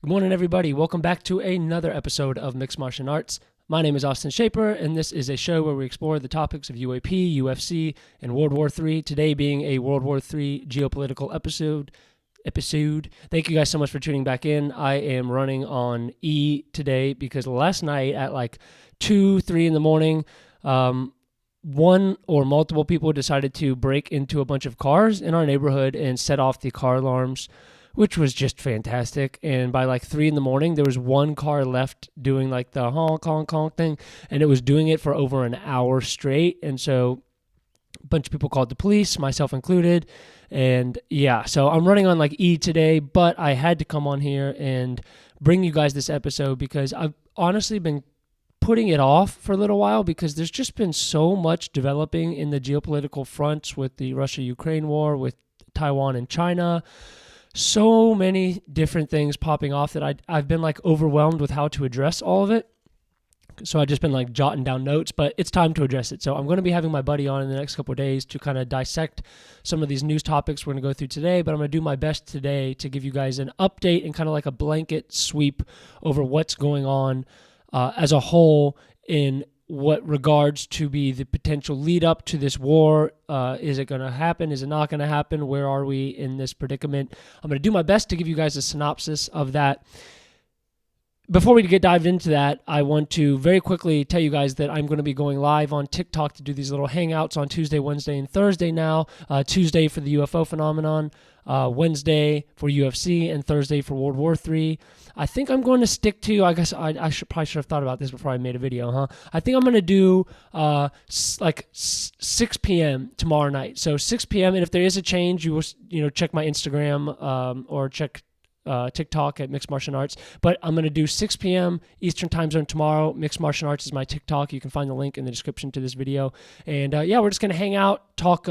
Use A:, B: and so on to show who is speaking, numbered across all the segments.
A: Good morning, everybody. Welcome back to another episode of Mixed Martial Arts. My name is Austin Shaper, and this is a show where we explore the topics of UAP, UFC, and World War III, today being a World War III geopolitical episode. Thank you guys so much for tuning back in. I am running on E today because last night at like 2, 3 in the morning, one or multiple people decided to break into a bunch of cars in our neighborhood and set off the car alarms, which was just fantastic. And by like 3 in the morning, there was one car left doing like the honk, honk, honk thing, and it was doing it for over an hour straight. And so a bunch of people called the police, myself included. And yeah, so I'm running on like E today, but I had to come on here and bring you guys this episode because I've honestly been putting it off for a little while because there's just been so much developing in the geopolitical fronts with the Russia-Ukraine war, with Taiwan and China. So many different things popping off that I've been like overwhelmed with how to address all of it. So I've just been like jotting down notes, but it's time to address it. So I'm going to be having my buddy on in the next couple of days to kind of dissect some of these news topics we're going to go through today, but I'm going to do my best today to give you guys an update and kind of like a blanket sweep over what's going on as a whole in what regards to be the potential lead up to this war. Is it going to happen? Is it not going to happen? Where are we in this predicament? I'm going to do my best to give you guys a synopsis of that. Before we get dived into that, I want to very quickly tell you guys that I'm going to be going live on TikTok to do these little hangouts on Tuesday, Wednesday, and Thursday now. Tuesday for the UFO phenomenon, Wednesday for UFC, and Thursday for World War III. I think I'm going to stick to, I guess I should have thought about this before I made a video, huh? I think I'm going to do like 6 p.m. tomorrow night. So 6 p.m., and if there is a change, you will check my Instagram or check TikTok at Mixed Martial Arts. But I'm going to do 6 p.m. Eastern Time Zone tomorrow. Mixed Martial Arts is my TikTok. You can find the link in the description to this video. And yeah, we're just going to hang out, talk.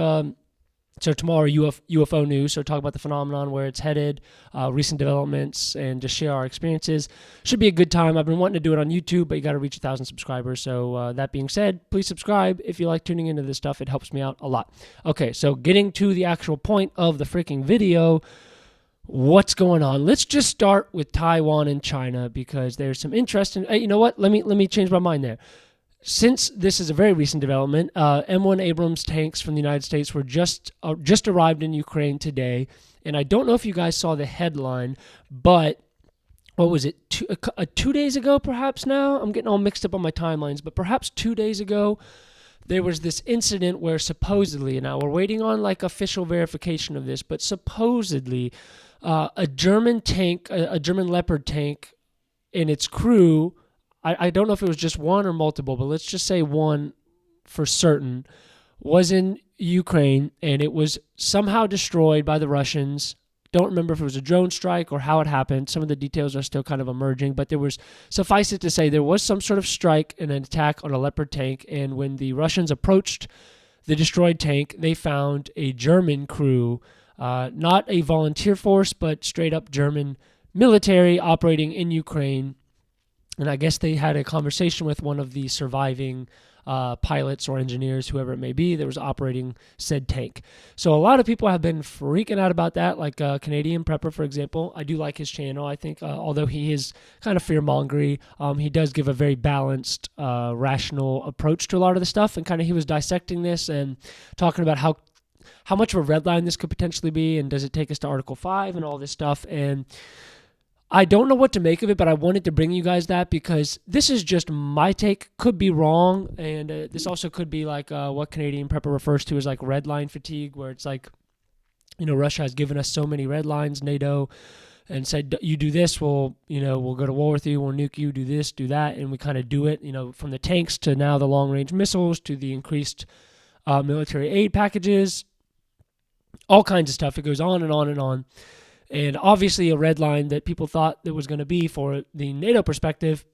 A: So tomorrow, UFO news. So talk about the phenomenon, where it's headed, recent developments, and just share our experiences. Should be a good time. I've been wanting to do it on YouTube, but you got to reach 1,000 subscribers. So that being said, please subscribe if you like tuning into this stuff. It helps me out a lot. Okay, so getting to the actual point of the freaking video. What's going on? Let's just start with Taiwan and China because there's some interest in. Hey, you know what? Let me change my mind there. Since this is a very recent development, M1 Abrams tanks from the United States were just arrived in Ukraine today, and I don't know if you guys saw the headline, but what was it? 2 days ago, perhaps now? I'm getting all mixed up on my timelines, but perhaps 2 days ago, there was this incident where supposedly, now we're waiting on like official verification of this, but supposedly a German tank, a German Leopard tank, and its crew, I don't know if it was just one or multiple, but let's just say one for certain, was in Ukraine, and it was somehow destroyed by the Russians. Don't remember if it was a drone strike or how it happened. Some of the details are still kind of emerging, but suffice it to say, there was some sort of strike and an attack on a Leopard tank, and when the Russians approached the destroyed tank, they found a German crew, not a volunteer force, but straight up German military operating in Ukraine. And I guess they had a conversation with one of the surviving pilots or engineers, whoever it may be, that was operating said tank. So a lot of people have been freaking out about that, like Canadian Prepper, for example. I do like his channel. I think, although he is kind of fear-mongery, he does give a very balanced, rational approach to a lot of the stuff. And kind of he was dissecting this and talking about how much of a red line this could potentially be, and does it take us to Article 5 and all this stuff. And I don't know what to make of it, but I wanted to bring you guys that because this is just my take. Could be wrong, and this also could be like what Canadian Prepper refers to as like red line fatigue, where it's like, Russia has given us so many red lines, NATO, and said, you do this, we'll go to war with you, we'll nuke you, do this, do that, and we kind of do it, from the tanks to now the long-range missiles to the increased military aid packages, all kinds of stuff. It goes on and on and on. And obviously a red line that people thought there was going to be for the NATO perspective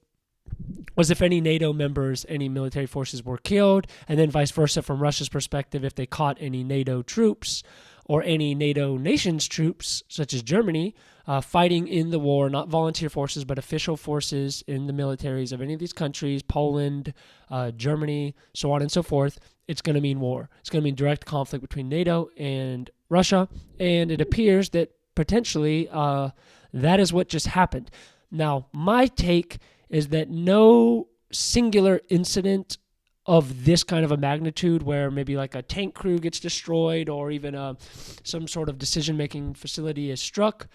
A: was if any NATO members, any military forces were killed, and then vice versa from Russia's perspective, if they caught any NATO troops or any NATO nations troops, such as Germany, fighting in the war, not volunteer forces, but official forces in the militaries of any of these countries, Poland, Germany, so on and so forth, it's going to mean war. It's going to mean direct conflict between NATO and Russia, and it appears that potentially that is what just happened. Now, my take is that no singular incident of this kind of a magnitude, where maybe like a tank crew gets destroyed or even some sort of decision-making facility is struck,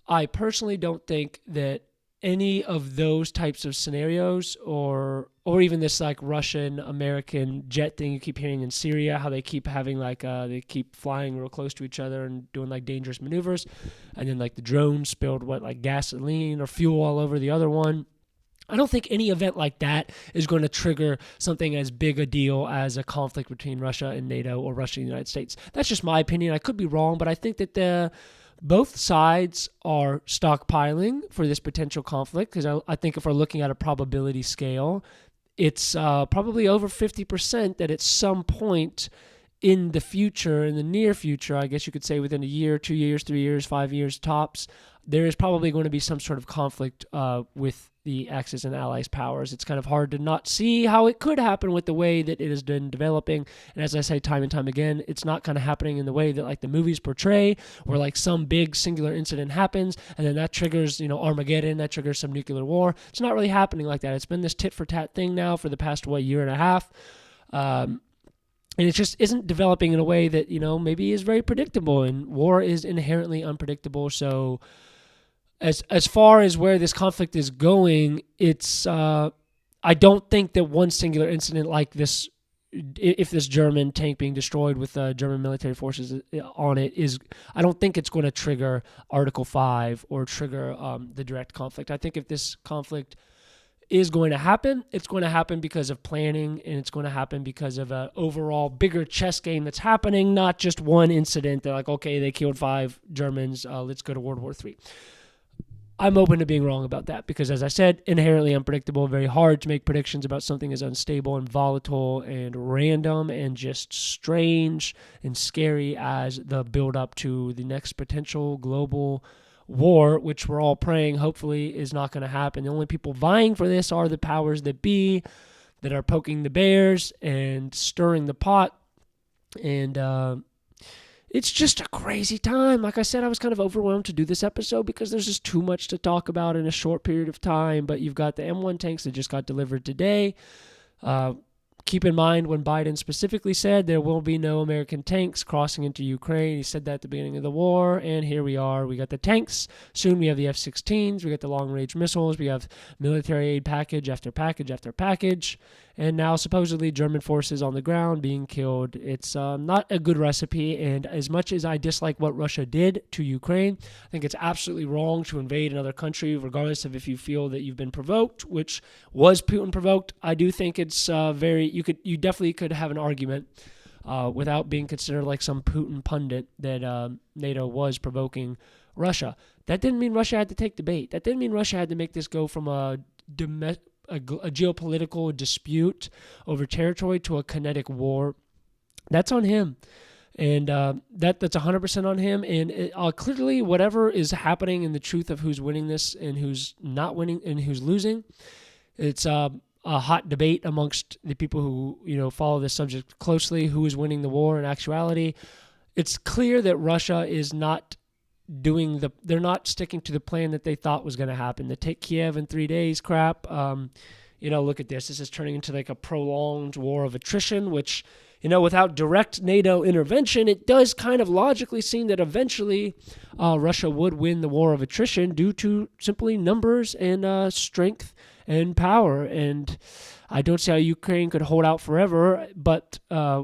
A: I personally don't think that any of those types of scenarios, or even this like Russian American jet thing you keep hearing in Syria, how they keep having like they keep flying real close to each other and doing like dangerous maneuvers, and then like the drone spilled like gasoline or fuel all over the other one. I don't think any event like that is going to trigger something as big a deal as a conflict between Russia and NATO, or Russia and the United States. That's just my opinion. I could be wrong, but I think that both sides are stockpiling for this potential conflict, because I think if we're looking at a probability scale, it's probably over 50% that at some point in the future, in the near future, I guess you could say within a year, 2 years, 3 years, 5 years tops, there is probably going to be some sort of conflict with the Axis and Allies powers. It's kind of hard to not see how it could happen with the way that it has been developing. And as I say time and time again, it's not kind of happening in the way that like the movies portray, where like some big singular incident happens and then that triggers, Armageddon, that triggers some nuclear war. It's not really happening like that. It's been this tit for tat thing now for the past, year and a half. And it just isn't developing in a way that, maybe is very predictable, and war is inherently unpredictable. So as far as where this conflict is going, it's I don't think that one singular incident like this, if this German tank being destroyed with German military forces on it, I don't think it's going to trigger Article 5 or trigger the direct conflict. I think if this conflict is going to happen, it's going to happen because of planning, and it's going to happen because of an overall bigger chess game that's happening, not just one incident. They're like, okay, they killed 5 Germans, let's go to World War III. I'm open to being wrong about that because, as I said, inherently unpredictable, very hard to make predictions about something as unstable and volatile and random and just strange and scary as the build-up to the next potential global war, which we're all praying hopefully is not going to happen. The only people vying for this are the powers that be, that are poking the bears and stirring the pot. And it's just a crazy time. Like I said, I was kind of overwhelmed to do this episode because there's just too much to talk about in a short period of time. But you've got the M1 tanks that just got delivered today. Keep in mind when Biden specifically said there will be no American tanks crossing into Ukraine. He said that at the beginning of the war, and here we are. We got the tanks. Soon we have the F-16s. We got the long-range missiles. We have military aid package after package after package. And now supposedly German forces on the ground being killed. It's not a good recipe, and as much as I dislike what Russia did to Ukraine, I think it's absolutely wrong to invade another country, regardless of if you feel that you've been provoked, which was Putin provoked. I do think it's you definitely could have an argument without being considered like some Putin pundit that NATO was provoking Russia. That didn't mean Russia had to take the bait. That didn't mean Russia had to make this go from a geopolitical dispute over territory to a kinetic war. That's on him. And that's 100% on him. And clearly whatever is happening in the truth of who's winning this and who's not winning and who's losing, it's a hot debate amongst the people who follow this subject closely, who is winning the war in actuality. It's clear that Russia is not they're not sticking to the plan that they thought was going to happen. The take Kiev in 3 days crap. Look at this. This is turning into like a prolonged war of attrition, which, without direct NATO intervention, it does kind of logically seem that eventually Russia would win the war of attrition due to simply numbers and strength and power. And I don't see how Ukraine could hold out forever, but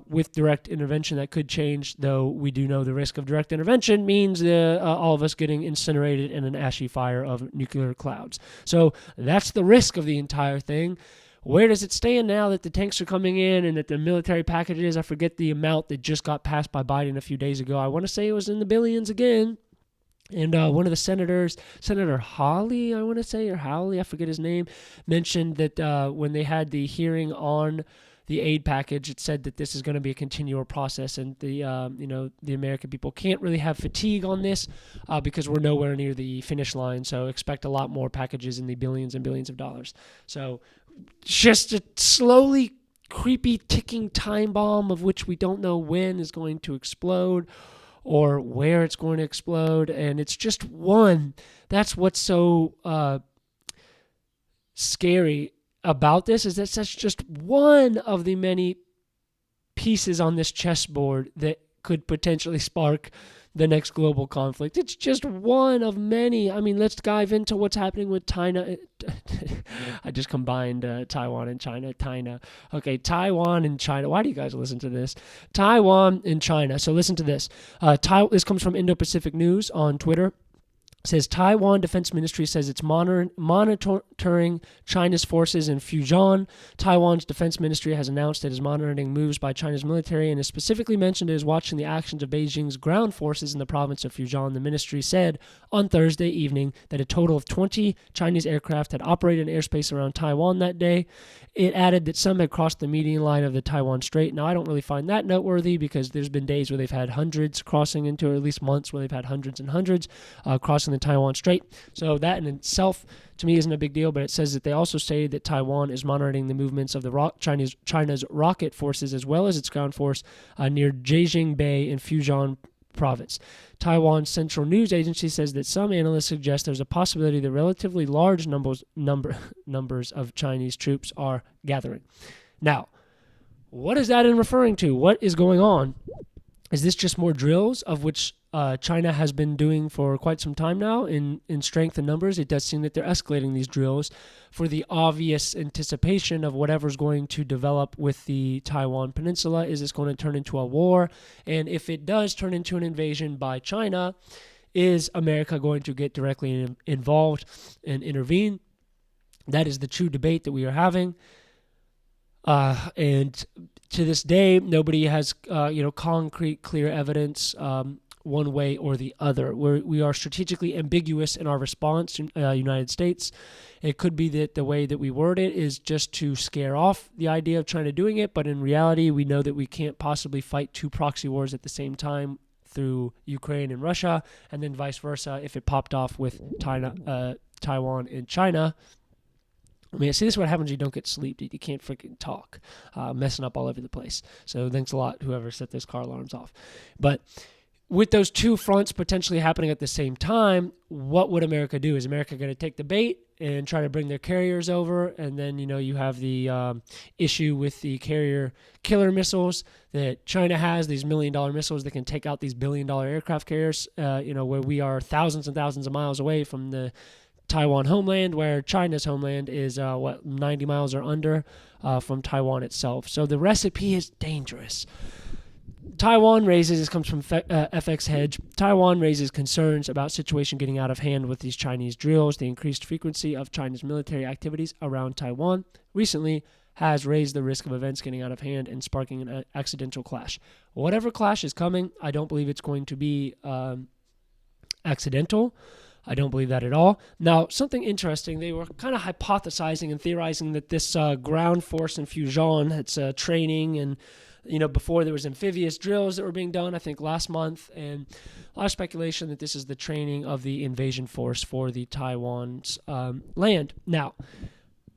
A: with direct intervention that could change, though we do know the risk of direct intervention means all of us getting incinerated in an ashy fire of nuclear clouds. So that's the risk of the entire thing. Where does it stand now that the tanks are coming in and that the military packages, I forget the amount that just got passed by Biden a few days ago. I want to say it was in the billions again. And one of the senators, Senator Hawley, I want to say, or Howley, I forget his name, mentioned that when they had the hearing on the aid package, it said that this is going to be a continual process, and the American people can't really have fatigue on this because we're nowhere near the finish line. So expect a lot more packages in the billions and billions of dollars. So just a slowly creepy ticking time bomb of which we don't know when is going to explode or where it's going to explode, and it's just one. That's what's so scary about this is that that's just one of the many pieces on this chessboard that could potentially spark the next global conflict. It's just one of many. I mean, let's dive into what's happening with China. I just combined Taiwan and China. Okay, Taiwan and China. Why do you guys listen to this? Taiwan and China. So listen to this. This comes from Indo-Pacific News on Twitter. It says Taiwan Defense Ministry says it's monitoring China's forces in Fujian. Taiwan's Defense Ministry has announced it is monitoring moves by China's military and has specifically mentioned it is watching the actions of Beijing's ground forces in the province of Fujian. The ministry said on Thursday evening that a total of 20 Chinese aircraft had operated in airspace around Taiwan that day. It added that some had crossed the median line of the Taiwan Strait. Now, I don't really find that noteworthy because there's been days where they've had hundreds crossing into, or at least months where they've had hundreds and hundreds crossing the Taiwan Strait. So that in itself, to me, isn't a big deal, but it says that they also stated that Taiwan is monitoring the movements of the China's rocket forces as well as its ground force near Jiaxing Bay in Fujian province. Taiwan's Central News Agency says that some analysts suggest there's a possibility that relatively large numbers of Chinese troops are gathering. Now, what is that in referring to? What is going on? Is this just more drills, of which China has been doing for quite some time now in strength and numbers? It does seem that they're escalating these drills for the obvious anticipation of whatever's going to develop with the Taiwan Peninsula. Is this going to turn into a war? And if it does turn into an invasion by China, is America going to get directly involved and intervene? That is the true debate that we are having. And to this day, nobody has concrete, clear evidence one way or the other. We are strategically ambiguous in our response, United States. It could be that the way that we word it is just to scare off the idea of China doing it, but in reality, we know that we can't possibly fight two proxy wars at the same time through Ukraine and Russia, and then vice versa if it popped off with Taiwan and China. I mean, see, this is what happens when you don't get sleep, dude. You can't freaking talk, messing up all over the place. So thanks a lot, whoever set those car alarms off. But with those two fronts potentially happening at the same time, what would America do? Is America going to take the bait and try to bring their carriers over? And then, you have the issue with the carrier killer missiles that China has, these $1 million missiles that can take out these $1 billion aircraft carriers, where we are thousands and thousands of miles away from the Taiwan homeland, where China's homeland is 90 miles or under from Taiwan itself. So the recipe is dangerous. Taiwan raises, this comes from FX Hedge, Taiwan raises concerns about situation getting out of hand with these Chinese drills. The increased frequency of China's military activities around Taiwan recently has raised the risk of events getting out of hand and sparking an accidental clash. Whatever clash is coming, I don't believe it's going to be accidental. I don't believe that at all. Now, something interesting, they were kind of hypothesizing and theorizing that this ground force in Fujian, it's training, and before there was amphibious drills that were being done, I think last month, and a lot of speculation that this is the training of the invasion force for the Taiwan's land. Now,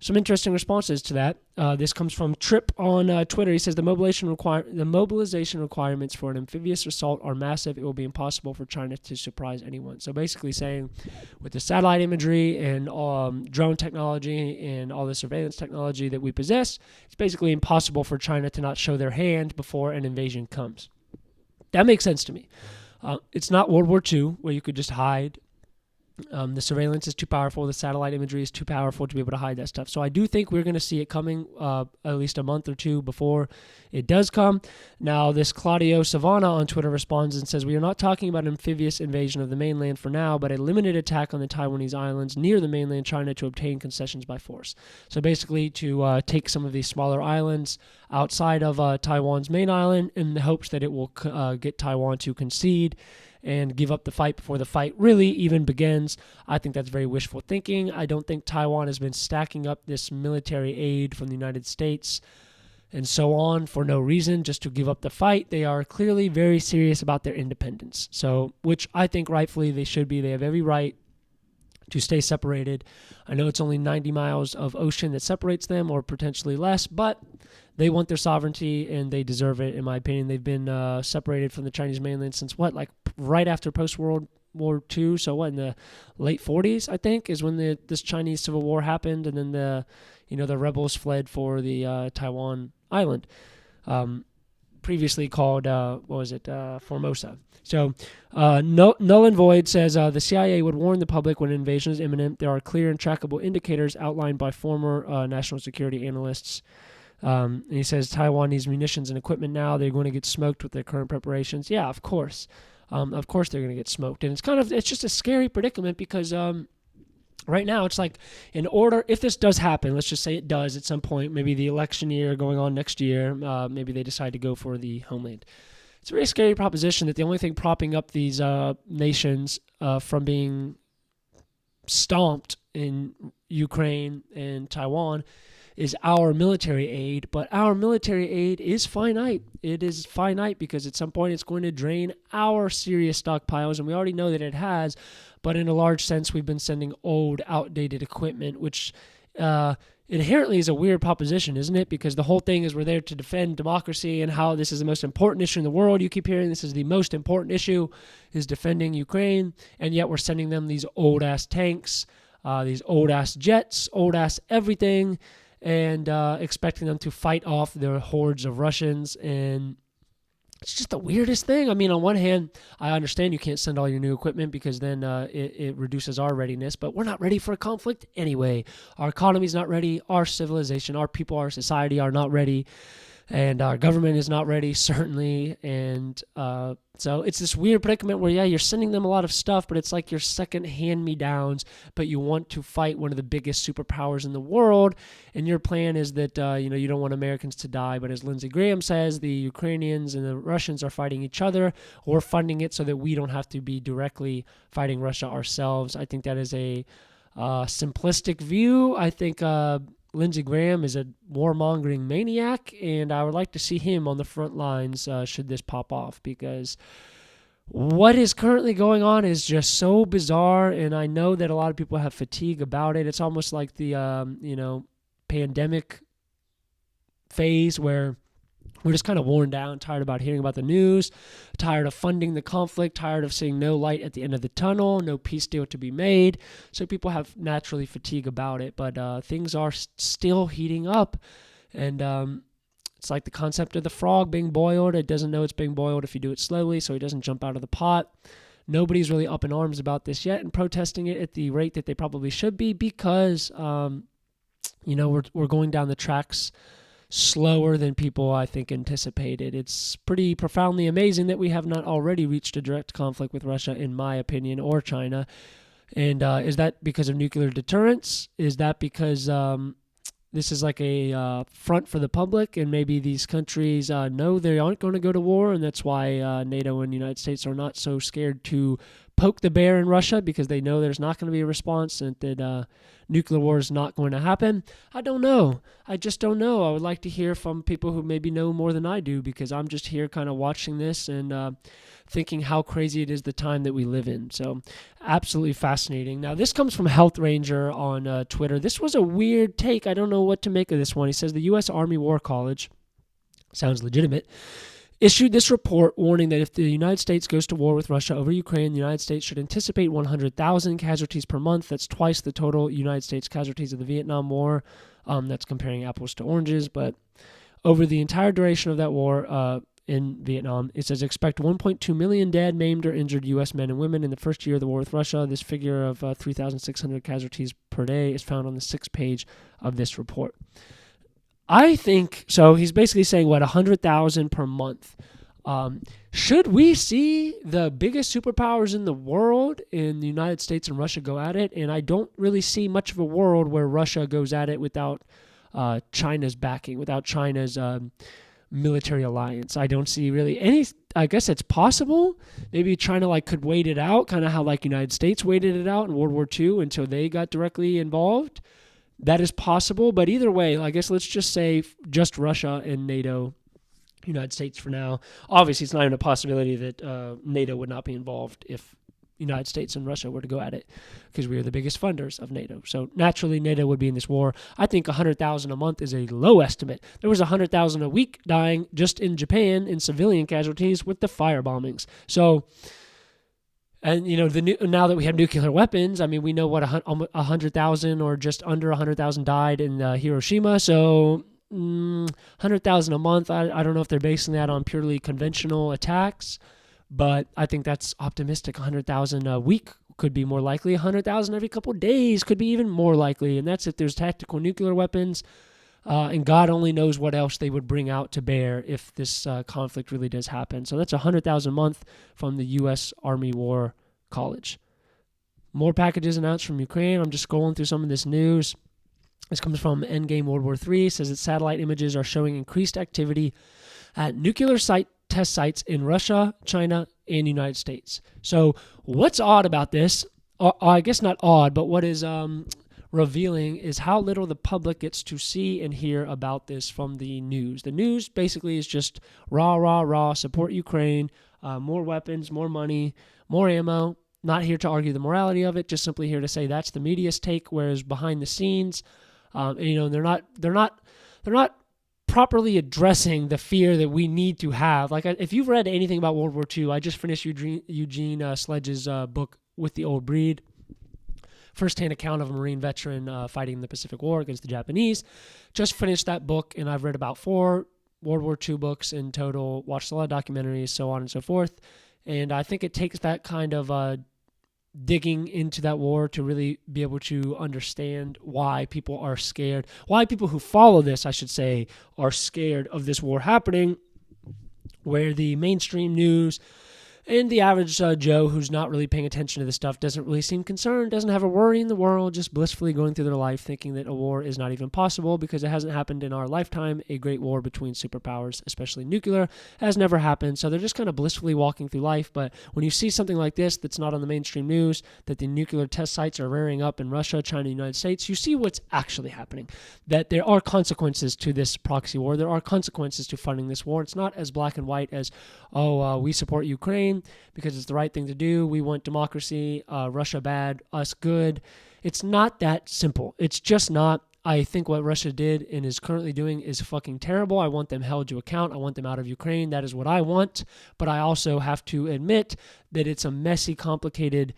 A: some interesting responses to that. This comes from Trip on Twitter. He says the mobilization requirements for an amphibious assault are massive. It will be impossible for China to surprise anyone. So basically saying with the satellite imagery and drone technology and all the surveillance technology that we possess, it's basically impossible for China to not show their hand before an invasion comes. That makes sense to me. It's not World War II where you could just hide. The surveillance is too powerful. The satellite imagery is too powerful to be able to hide that stuff. So I do think we're going to see it coming at least a month or two before it does come. Now, this Claudio Savana on Twitter responds and says, we are not talking about an amphibious invasion of the mainland for now, but a limited attack on the Taiwanese islands near the mainland China to obtain concessions by force. So basically to take some of these smaller islands outside of Taiwan's main island in the hopes that it will get Taiwan to concede and give up the fight before the fight really even begins. I think that's very wishful thinking. I don't think Taiwan has been stacking up this military aid from the United States and so on for no reason, just to give up the fight. They are clearly very serious about their independence, so which I think rightfully they should be. They have every right to stay separated. I know it's only 90 miles of ocean that separates them, or potentially less, but they want their sovereignty and they deserve it, in my opinion. They've been separated from the Chinese mainland since right after post-World War II. So what, in the late 40s, I think, is when this Chinese Civil War happened, and then the rebels fled for the Taiwan island, previously called Formosa. So Null and Void says the CIA would warn the public when an invasion is imminent. There are clear and trackable indicators outlined by former national security analysts. And he says Taiwan needs munitions and equipment now. They're going to get smoked with their current preparations. Yeah, of course. Of course they're going to get smoked. And it's just a scary predicament because right now it's like, in order, if this does happen, let's just say it does at some point, maybe the election year going on next year, maybe they decide to go for the homeland. It's a very scary proposition that the only thing propping up these nations from being stomped in Ukraine and Taiwan is our military aid, but our military aid is finite. It is finite because at some point it's going to drain our serious stockpiles, and we already know that it has, but in a large sense we've been sending old, outdated equipment, which inherently is a weird proposition, isn't it? Because the whole thing is we're there to defend democracy and how this is the most important issue in the world. You keep hearing this is the most important issue, is defending Ukraine, and yet we're sending them these old-ass tanks, these old-ass jets, old-ass everything, and expecting them to fight off their hordes of Russians. And it's just the weirdest thing. I mean, on one hand, I understand you can't send all your new equipment because then it reduces our readiness, but we're not ready for a conflict anyway. Our economy's not ready. Our civilization, our people, our society are not ready. And our government is not ready, certainly. And so it's this weird predicament where, yeah, you're sending them a lot of stuff, but it's like your second hand-me-downs, but you want to fight one of the biggest superpowers in the world. And your plan is that, you don't want Americans to die. But as Lindsey Graham says, the Ukrainians and the Russians are fighting each other. We're funding it so that we don't have to be directly fighting Russia ourselves. I think that is a simplistic view. I think Lindsey Graham is a warmongering maniac, and I would like to see him on the front lines should this pop off, because what is currently going on is just so bizarre, and I know that a lot of people have fatigue about it. It's almost like the pandemic phase where we're just kind of worn down, tired about hearing about the news, tired of funding the conflict, tired of seeing no light at the end of the tunnel, no peace deal to be made. So people have naturally fatigue about it, but things are still heating up. And it's like the concept of the frog being boiled. It doesn't know it's being boiled if you do it slowly, so it doesn't jump out of the pot. Nobody's really up in arms about this yet and protesting it at the rate that they probably should be, because, we're going down the tracks slower than people, I think, anticipated. It's pretty profoundly amazing that we have not already reached a direct conflict with Russia, in my opinion, or China. And is that because of nuclear deterrence? Is that because this is like a front for the public, and maybe these countries know they aren't going to go to war, and that's why NATO and the United States are not so scared to poke the bear in Russia, because they know there's not going to be a response and that nuclear war is not going to happen? I don't know. I just don't know. I would like to hear from people who maybe know more than I do, because I'm just here kind of watching this and thinking how crazy it is, the time that we live in. So absolutely fascinating. Now, this comes from Health Ranger on Twitter. This was a weird take. I don't know what to make of this one. He says the U.S. Army War College, sounds legitimate, issued this report warning that if the United States goes to war with Russia over Ukraine, the United States should anticipate 100,000 casualties per month. That's twice the total United States casualties of the Vietnam War. That's comparing apples to oranges. But over the entire duration of that war in Vietnam, it says expect 1.2 million dead, maimed, or injured U.S. men and women in the first year of the war with Russia. This figure of 3,600 casualties per day is found on the 6th page of this report. I think, so he's basically saying, 100,000 per month. Should we see the biggest superpowers in the world in the United States and Russia go at it? And I don't really see much of a world where Russia goes at it without China's backing, without China's military alliance. I don't see really any. I guess it's possible. Maybe China could wait it out, kind of how United States waited it out in World War II until they got directly involved. That is possible, but either way, I guess let's just say just Russia and NATO, United States for now. Obviously, it's not even a possibility that NATO would not be involved if United States and Russia were to go at it, because we are the biggest funders of NATO. So naturally, NATO would be in this war. I think 100,000 a month is a low estimate. There was 100,000 a week dying just in Japan in civilian casualties with the fire bombings. So And, now that we have nuclear weapons, I mean, we know what 100,000 or just under 100,000 died in Hiroshima. So 100,000 a month, I don't know if they're basing that on purely conventional attacks, but I think that's optimistic. 100,000 a week could be more likely. 100,000 every couple of days could be even more likely. And that's if there's tactical nuclear weapons. And God only knows what else they would bring out to bear if this conflict really does happen. So that's 100,000 a month from the U.S. Army War College. More packages announced from Ukraine. I'm just scrolling through some of this news. This comes from Endgame World War III. It says that satellite images are showing increased activity at nuclear test sites in Russia, China, and the United States. So what's odd about this, I guess not odd, but what is revealing is how little the public gets to see and hear about this from the news. The news basically is just rah, rah, rah, support Ukraine, more weapons, more money, more ammo. Not here to argue the morality of it, just simply here to say that's the media's take, whereas behind the scenes, they're not properly addressing the fear that we need to have. Like, if you've read anything about World War II, I just finished Eugene Sledge's book, With the Old Breed. First-hand account of a Marine veteran fighting in the Pacific War against the Japanese. Just finished that book, and I've read about 4 World War II books in total, watched a lot of documentaries, so on and so forth. And I think it takes that kind of digging into that war to really be able to understand why people are scared, why people who follow this, I should say, are scared of this war happening, where the mainstream news and the average Joe who's not really paying attention to this stuff doesn't really seem concerned, doesn't have a worry in the world, just blissfully going through their life thinking that a war is not even possible because it hasn't happened in our lifetime. A great war between superpowers, especially nuclear, has never happened. So they're just kind of blissfully walking through life. But when you see something like this that's not on the mainstream news, that the nuclear test sites are rearing up in Russia, China, and the United States, you see what's actually happening. That there are consequences to this proxy war. There are consequences to funding this war. It's not as black and white as, we support Ukraine because it's the right thing to do. We want democracy, Russia bad, us good. It's not that simple. It's just not. I think what Russia did and is currently doing is fucking terrible. I want them held to account. I want them out of Ukraine. That is what I want. But I also have to admit that it's a messy, complicated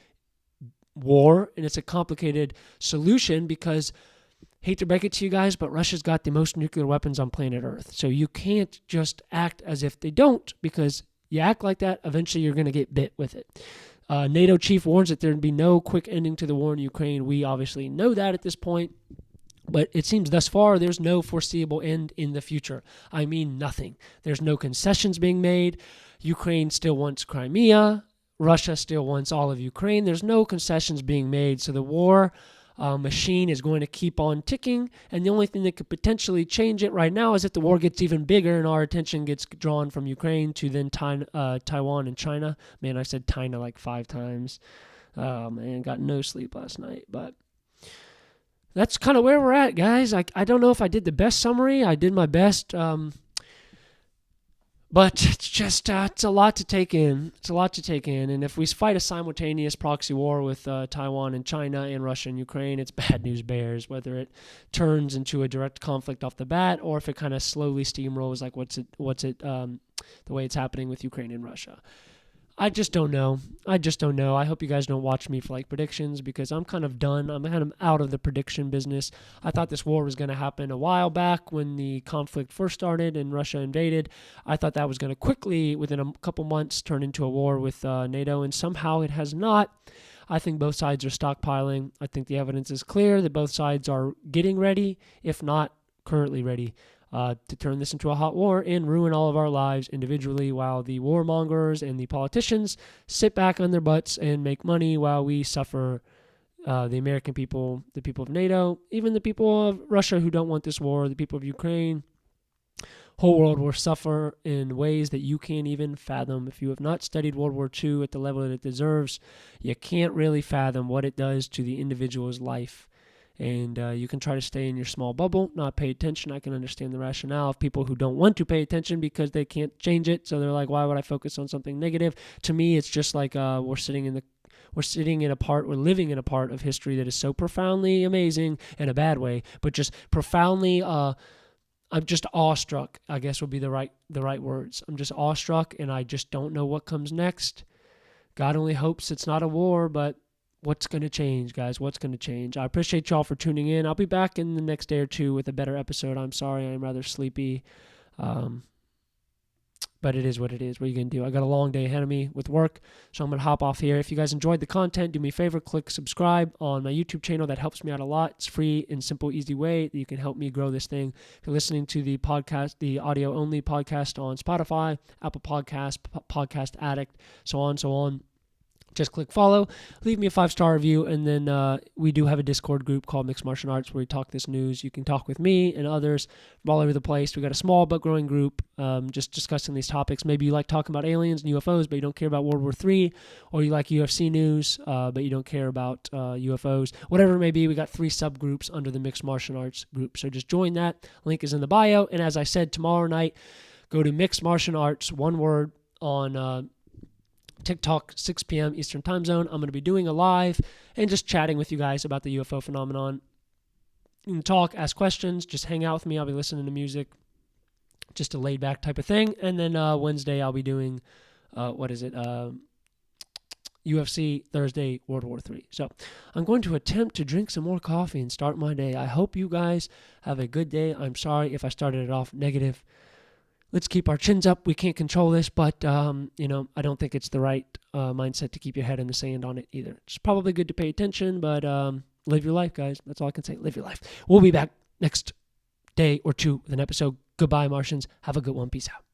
A: war, and it's a complicated solution because, hate to break it to you guys, but Russia's got the most nuclear weapons on planet Earth. So you can't just act as if they don't, because you act like that, eventually you're going to get bit with it. NATO chief warns that there would be no quick ending to the war in Ukraine. We obviously know that at this point, but it seems thus far there's no foreseeable end in the future. I mean nothing. There's no concessions being made. Ukraine still wants Crimea. Russia still wants all of Ukraine. There's no concessions being made, so the war machine is going to keep on ticking, and the only thing that could potentially change it right now is if the war gets even bigger and our attention gets drawn from Ukraine to then Taiwan and China. Man, I said China like 5 times. Oh, man, got no sleep last night, but that's kind of where we're at, guys. I don't know if I did the best summary. I did my best, but it's just, it's a lot to take in. It's a lot to take in. And if we fight a simultaneous proxy war with Taiwan and China and Russia and Ukraine, it's bad news bears, whether it turns into a direct conflict off the bat or if it kind of slowly steamrolls like the way it's happening with Ukraine and Russia. I just don't know. I hope you guys don't watch me for like predictions because I'm kind of done. I'm kind of out of the prediction business. I thought this war was going to happen a while back when the conflict first started and Russia invaded. I thought that was going to quickly, within a couple months, turn into a war with NATO, and somehow it has not. I think both sides are stockpiling. I think the evidence is clear that both sides are getting ready, if not currently ready, to turn this into a hot war and ruin all of our lives individually while the warmongers and the politicians sit back on their butts and make money while we suffer, the American people, the people of NATO, even the people of Russia who don't want this war, the people of Ukraine. Whole world will suffer in ways that you can't even fathom. If you have not studied World War II at the level that it deserves, you can't really fathom what it does to the individual's life. And you can try to stay in your small bubble, not pay attention. I can understand the rationale of people who don't want to pay attention because they can't change it. So they're like, why would I focus on something negative? To me, it's just like we're living in a part of history that is so profoundly amazing in a bad way, but just profoundly, I'm just awestruck, I guess would be the right words. I'm just awestruck, and I just don't know what comes next. God only hopes it's not a war, but what's going to change, guys? What's going to change? I appreciate y'all for tuning in. I'll be back in the next day or two with a better episode. I'm sorry, I'm rather sleepy. But it is what it is. What are you going to do? I got a long day ahead of me with work, so I'm going to hop off here. If you guys enjoyed the content, do me a favor, click subscribe on my YouTube channel. That helps me out a lot. It's free and simple, easy way that you can help me grow this thing. If you're listening to the podcast, the audio-only podcast on Spotify, Apple Podcasts, Podcast Addict, so on, just click follow, leave me a 5-star review, and then we do have a Discord group called Mixed Martial Arts where we talk this news. You can talk with me and others from all over the place. We got a small but growing group just discussing these topics. Maybe you like talking about aliens and UFOs, but you don't care about World War III, or you like UFC news, but you don't care about UFOs. Whatever it may be, we got 3 subgroups under the Mixed Martial Arts group. So just join that. Link is in the bio. And as I said, tomorrow night, go to Mixed Martial Arts, one word, on TikTok, 6 p.m. Eastern Time Zone. I'm going to be doing a live and just chatting with you guys about the UFO phenomenon. You can talk, ask questions, just hang out with me. I'll be listening to music, just a laid-back type of thing. And then Wednesday, I'll be doing, UFC, Thursday, World War III. So I'm going to attempt to drink some more coffee and start my day. I hope you guys have a good day. I'm sorry if I started it off negative. Let's keep our chins up. We can't control this, but, I don't think it's the right mindset to keep your head in the sand on it either. It's probably good to pay attention, but live your life, guys. That's all I can say. Live your life. We'll be back next day or two with an episode. Goodbye, Martians. Have a good one. Peace out.